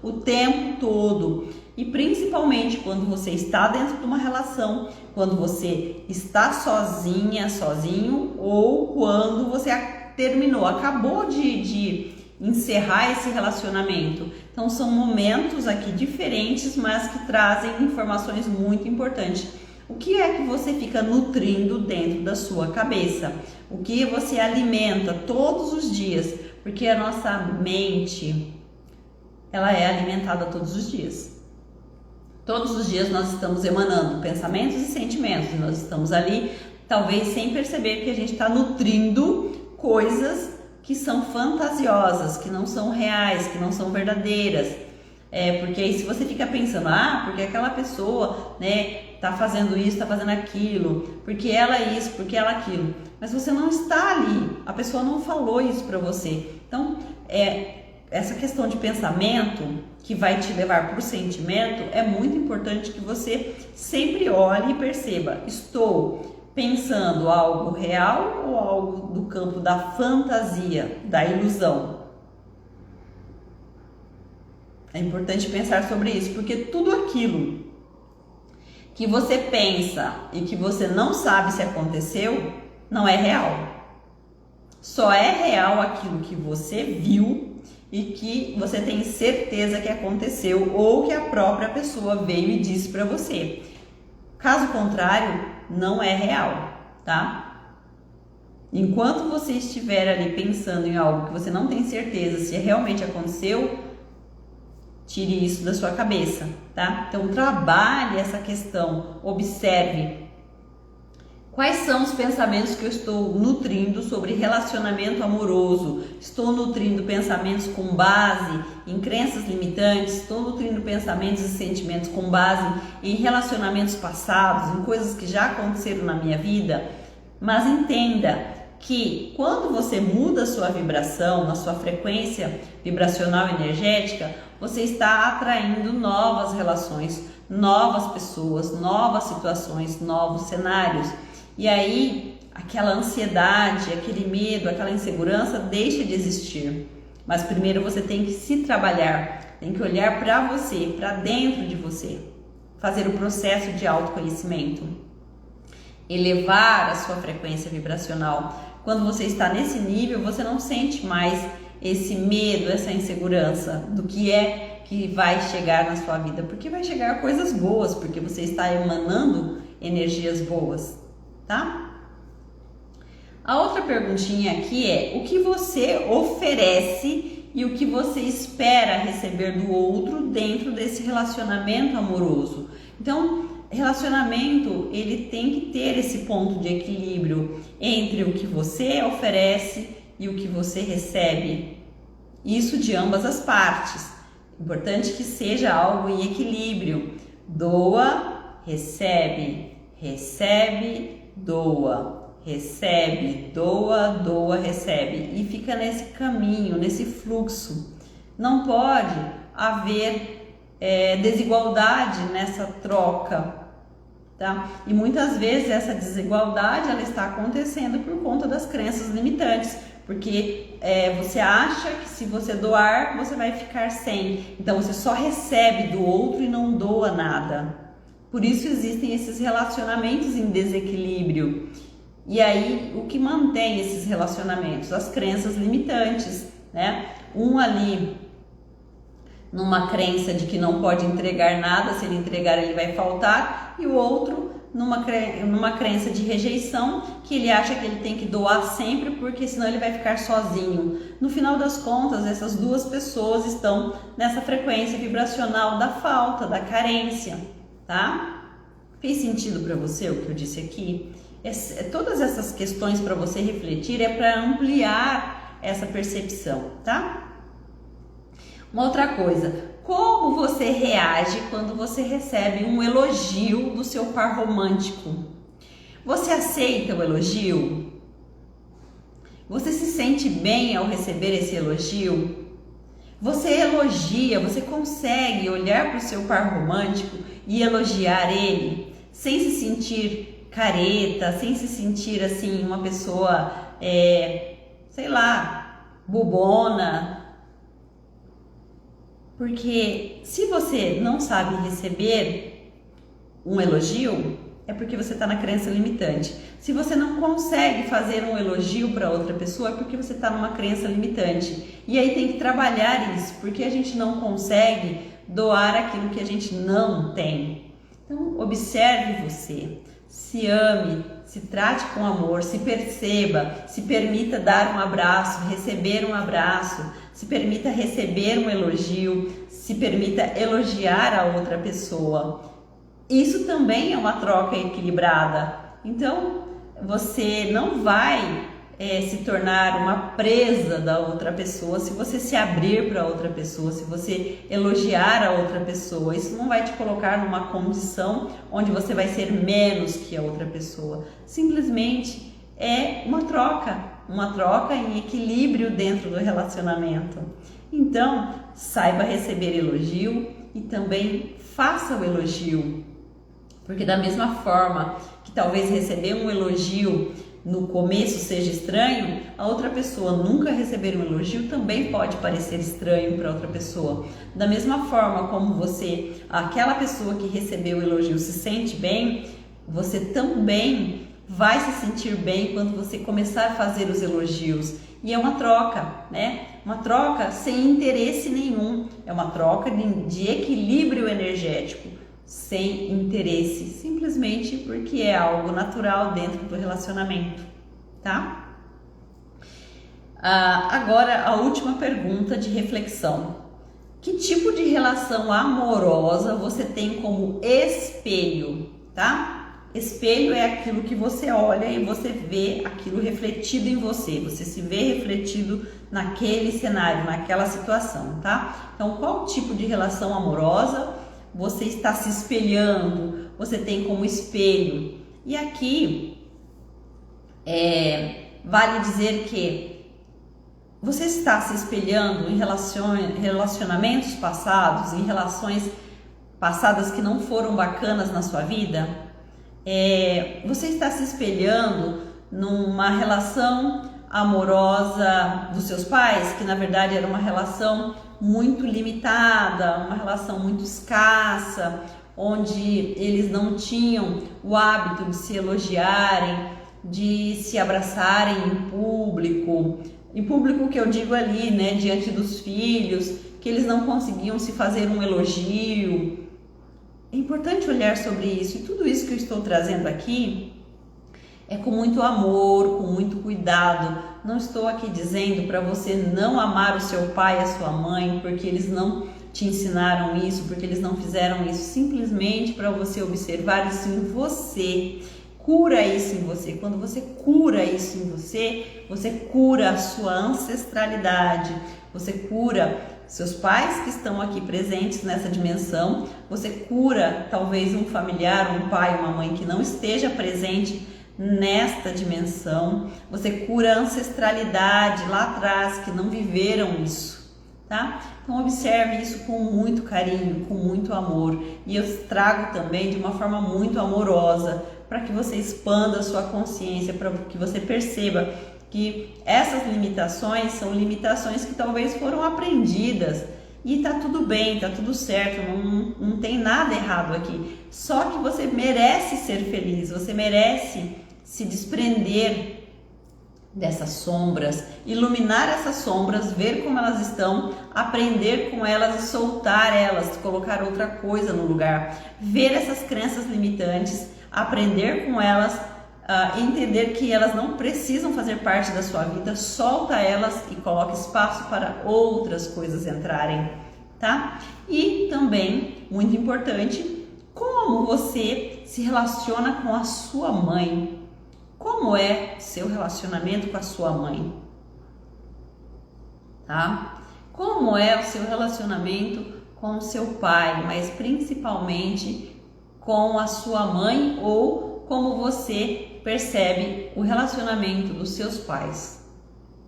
[SPEAKER 1] o tempo todo. E principalmente quando você está dentro de uma relação, quando você está sozinha, sozinho, ou quando você terminou, acabou de encerrar esse relacionamento. Então são momentos aqui diferentes, mas que trazem informações muito importantes. O que é que você fica nutrindo dentro da sua cabeça? O que você alimenta todos os dias? Porque a nossa mente, ela é alimentada todos os dias. Todos os dias nós estamos emanando pensamentos e sentimentos. Nós estamos ali, talvez sem perceber que a gente está nutrindo coisas que são fantasiosas, que não são reais, que não são verdadeiras. Porque aí se você fica pensando, porque aquela pessoa, tá fazendo isso, tá fazendo aquilo, porque ela é isso, porque ela é aquilo. Mas você não está ali, a pessoa não falou isso para você. Então, essa questão de pensamento que vai te levar para o sentimento, é muito importante que você sempre olhe e perceba, estou pensando algo real ou algo do campo da fantasia, da ilusão? É importante pensar sobre isso, porque tudo aquilo que você pensa e que você não sabe se aconteceu, não é real. Só é real aquilo que você viu e que você tem certeza que aconteceu ou que a própria pessoa veio e disse para você. Caso contrário, não é real, tá? Enquanto você estiver ali pensando em algo que você não tem certeza se realmente aconteceu, tire isso da sua cabeça, tá? Então trabalhe essa questão, observe quais são os pensamentos que eu estou nutrindo sobre relacionamento amoroso. Estou nutrindo pensamentos com base em crenças limitantes, estou nutrindo pensamentos e sentimentos com base em relacionamentos passados, em coisas que já aconteceram na minha vida. Mas entenda que quando você muda a sua vibração, na sua frequência vibracional energética, você está atraindo novas relações, novas pessoas, novas situações, novos cenários. E aí, aquela ansiedade, aquele medo, aquela insegurança deixa de existir. Mas primeiro você tem que se trabalhar, tem que olhar para você, para dentro de você, fazer o processo de autoconhecimento, elevar a sua frequência vibracional. Quando você está nesse nível, você não sente mais esse medo, essa insegurança do que é que vai chegar na sua vida, porque vai chegar coisas boas, porque você está emanando energias boas, tá? A outra perguntinha aqui é: o que você oferece e o que você espera receber do outro dentro desse relacionamento amoroso? Então, relacionamento, ele tem que ter esse ponto de equilíbrio entre o que você oferece e o que você recebe. Isso de ambas as partes. Importante que seja algo em equilíbrio. Doa, recebe, recebe, doa, recebe, doa, doa, recebe. E fica nesse caminho, nesse fluxo. Não pode haver desigualdade nessa troca, tá? E muitas vezes essa desigualdade ela está acontecendo por conta das crenças limitantes, porque você acha que se você doar você vai ficar sem, então você só recebe do outro e não doa nada. Por isso existem esses relacionamentos em desequilíbrio. E aí o que mantém esses relacionamentos? As crenças limitantes, né? Um ali numa crença de que não pode entregar nada, se ele entregar ele vai faltar, e o outro numa crença de rejeição, que ele acha que ele tem que doar sempre, porque senão ele vai ficar sozinho. No final das contas, essas duas pessoas estão nessa frequência vibracional da falta, da carência, tá? Fez sentido para você o que eu disse aqui? Todas essas questões para você refletir é para ampliar essa percepção, tá? Uma outra coisa, como você reage quando você recebe um elogio do seu par romântico? Você aceita o elogio? Você se sente bem ao receber esse elogio? Você elogia, você consegue olhar para o seu par romântico e elogiar ele sem se sentir careta, sem se sentir assim uma pessoa, sei lá, bobona? Porque se você não sabe receber um elogio, é porque você está na crença limitante. Se você não consegue fazer um elogio para outra pessoa, é porque você está numa crença limitante. E aí tem que trabalhar isso, porque a gente não consegue doar aquilo que a gente não tem. Então, observe você, se ame, se trate com amor, se perceba, se permita dar um abraço, receber um abraço, se permita receber um elogio, se permita elogiar a outra pessoa. Isso também é uma troca equilibrada. Então, você não vai se tornar uma presa da outra pessoa se você se abrir para outra pessoa, se você elogiar a outra pessoa. Isso não vai te colocar numa condição onde você vai ser menos que a outra pessoa. Simplesmente é uma troca em equilíbrio dentro do relacionamento. Então, saiba receber elogio e também faça o elogio. Porque da mesma forma que talvez receber um elogio no começo seja estranho, a outra pessoa nunca receber um elogio também pode parecer estranho para outra pessoa. Da mesma forma como aquela pessoa que recebeu o elogio se sente bem, você também vai se sentir bem quando você começar a fazer os elogios. E é uma troca, né? Uma troca sem interesse nenhum. É uma troca de equilíbrio energético, sem interesse, simplesmente porque é algo natural dentro do relacionamento, tá? Agora a última pergunta de reflexão. Que tipo de relação amorosa você tem como espelho, tá? Espelho é aquilo que você olha e você vê aquilo refletido em você. Você se vê refletido naquele cenário, naquela situação, tá? Então, qual tipo de relação amorosa você está se espelhando, você tem como espelho? E aqui vale dizer que você está se espelhando em relacionamentos passados, em relações passadas que não foram bacanas na sua vida. Você está se espelhando numa relação amorosa dos seus pais, que na verdade era uma relação muito limitada, uma relação muito escassa, onde eles não tinham o hábito de se elogiarem, de se abraçarem em público que eu digo ali, né, diante dos filhos, que eles não conseguiam se fazer um elogio. É importante olhar sobre isso, e tudo isso que eu estou trazendo aqui é com muito amor, com muito cuidado. Não estou aqui dizendo para você não amar o seu pai e a sua mãe, porque eles não te ensinaram isso, porque eles não fizeram isso, simplesmente para você observar isso em você. Cura isso em você. Quando você cura isso em você, você cura a sua ancestralidade, você cura seus pais que estão aqui presentes nessa dimensão, você cura talvez um familiar, um pai, uma mãe que não esteja presente nesta dimensão, você cura a ancestralidade lá atrás, que não viveram isso, tá? Então observe isso com muito carinho, com muito amor, e eu trago também de uma forma muito amorosa, para que você expanda a sua consciência, para que você perceba que essas limitações são limitações que talvez foram aprendidas, e tá tudo bem, tá tudo certo, não tem nada errado aqui, só que você merece ser feliz, você merece se desprender dessas sombras, iluminar essas sombras, ver como elas estão, aprender com elas e soltar elas, colocar outra coisa no lugar, ver essas crenças limitantes, aprender com elas, entender que elas não precisam fazer parte da sua vida, solta elas e coloca espaço para outras coisas entrarem, tá? E também, muito importante, como você se relaciona com a sua mãe. Como é seu relacionamento com a sua mãe? Tá? Como é o seu relacionamento com o seu pai, mas principalmente com a sua mãe, ou como você percebe o relacionamento dos seus pais,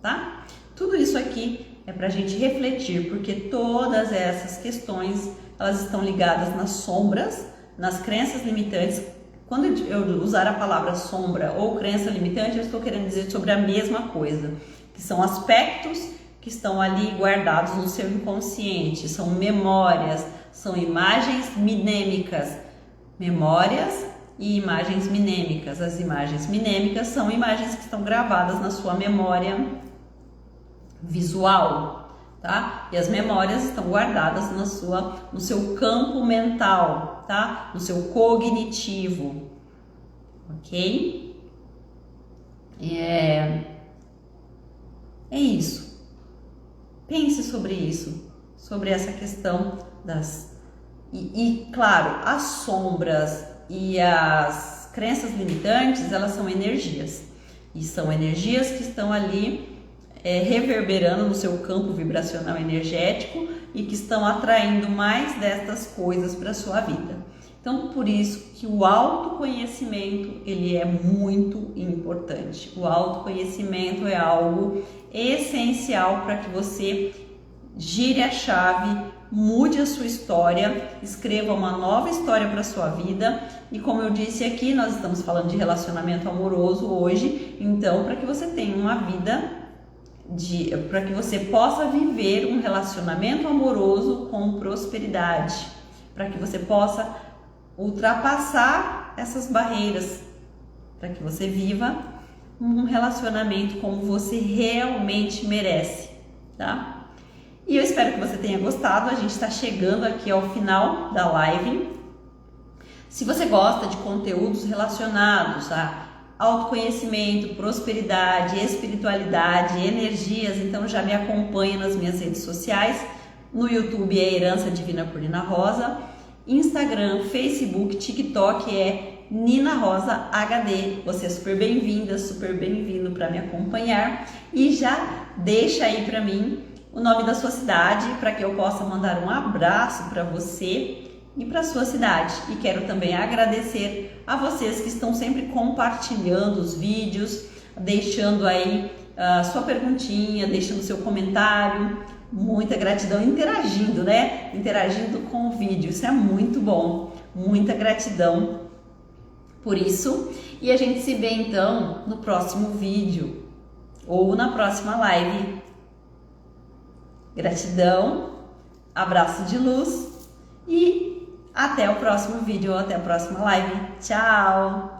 [SPEAKER 1] tá? Tudo isso aqui é para a gente refletir, porque todas essas questões, elas estão ligadas nas sombras, nas crenças limitantes. Quando eu usar a palavra sombra ou crença limitante, eu estou querendo dizer sobre a mesma coisa, que são aspectos que estão ali guardados no seu inconsciente, são memórias, são imagens mnêmicas, memórias e imagens minêmicas. As imagens minêmicas são imagens que estão gravadas na sua memória visual, tá? E as memórias estão guardadas no seu campo mental, tá? No seu cognitivo, ok? É isso. Pense sobre isso, sobre essa questão das... E claro, as sombras e as crenças limitantes, elas são energias. E são energias que estão ali reverberando no seu campo vibracional energético e que estão atraindo mais destas coisas para a sua vida. Então, por isso que o autoconhecimento, ele é muito importante. O autoconhecimento é algo essencial para que você gire a chave, mude a sua história, escreva uma nova história para a sua vida. E como eu disse aqui, nós estamos falando de relacionamento amoroso hoje, então para que você tenha uma vida para que você possa viver um relacionamento amoroso com prosperidade, para que você possa ultrapassar essas barreiras, para que você viva um relacionamento como você realmente merece, tá? E eu espero que você tenha gostado. A gente está chegando aqui ao final da live. Se você gosta de conteúdos relacionados a autoconhecimento, prosperidade, espiritualidade, energias, então já me acompanha nas minhas redes sociais. No YouTube é Herança Divina por Nina Rosa, Instagram, Facebook, TikTok é Nina Rosa HD. Você é super bem-vinda, super bem-vindo para me acompanhar. E já deixa aí para mim o nome da sua cidade para que eu possa mandar um abraço para você e para sua cidade. E quero também agradecer a vocês que estão sempre compartilhando os vídeos, deixando aí a sua perguntinha, deixando seu comentário. Muita gratidão, interagindo, né? Interagindo com o vídeo, isso é muito bom. Muita gratidão por isso. E a gente se vê então no próximo vídeo ou na próxima live. Gratidão, abraço de luz e até o próximo vídeo ou até a próxima live. Tchau!